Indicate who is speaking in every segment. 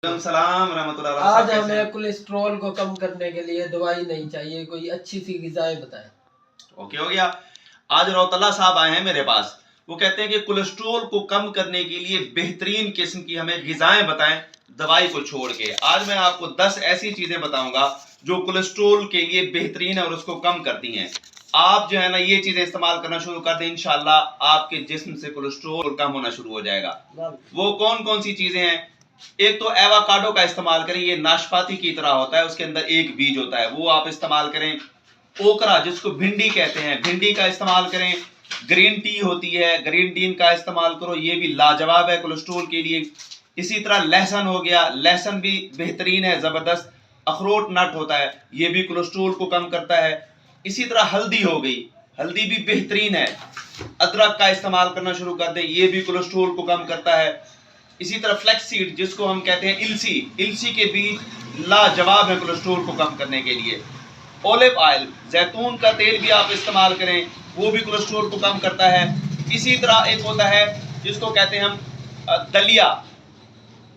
Speaker 1: सलाम रहमतुल्लाह।
Speaker 2: आज हमें कोलेस्ट्रॉल को कम करने के लिए दवाई नहीं चाहिए, कोई अच्छी सी ग़िज़ाएं बताएं।
Speaker 1: ओके हो गया। आज रौतल्ला साहब आए हैं मेरे पास, वो कहते हैं कि कोलेस्ट्रॉल को कम करने के लिए बेहतरीन किस्म की हमें ग़िज़ाएं बताएं दवाई को छोड़ के। आज मैं आपको 10 ऐसी चीजें बताऊंगा जो कोलेस्ट्रॉल के लिए बेहतरीन है और उसको कम करती हैं। आप जो है ना ये चीजें इस्तेमाल करना शुरू कर दें, इंशाल्लाह आपके जिस्म से कोलेस्ट्रॉल कम होना शुरू हो जाएगा। वो कौन कौन सी चीजें हैं? एक तो एवोकाडो का इस्तेमाल करें, ये नाशपाती की तरह होता है, उसके अंदर एक बीज होता है, वो आप इस्तेमाल करें। ओकरा जिसको भिंडी कहते हैं, भिंडी का इस्तेमाल करें। ग्रीन टी होती है, ग्रीन टी का इस्तेमाल करो, ये भी लाजवाब है कोलेस्ट्रॉल के लिए। इसी तरह लहसुन हो गया, लहसुन भी बेहतरीन है, जबरदस्त। अखरोट नट होता है, ये भी कोलेस्ट्रॉल को कम करता है। इसी तरह हल्दी हो गई, हल्दी भी बेहतरीन है। अदरक का इस्तेमाल करना शुरू कर दें, ये भी कोलेस्ट्रॉल को कम करता है। इसी तरह फ्लैक्स सीड जिसको हम कहते हैं इलसी, इलसी के बीज लाजवाब है कोलेस्ट्रॉल को कम करने के लिए। ऑलिव ऑयल, जैतून का तेल भी आप इस्तेमाल करें, वो भी कोलेस्ट्रॉल को कम करता है। इसी तरह एक होता है जिसको कहते हैं हम दलिया,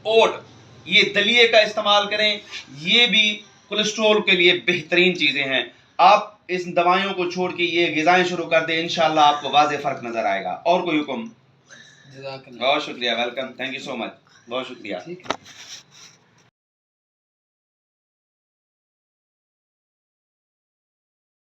Speaker 1: ओट, ये दलिए का इस्तेमाल करें, ये भी कोलेस्ट्रॉल के लिए बेहतरीन चीज़ें हैं। आप इस दवाइयों को छोड़ के ये ग़िज़ाएं शुरू कर दें, इंशाल्लाह आपको वाज़ेह फ़र्क नज़र आएगा। और कोई हुक्म? बहुत शुक्रिया, welcome, thank you so much, बहुत शुक्रिया।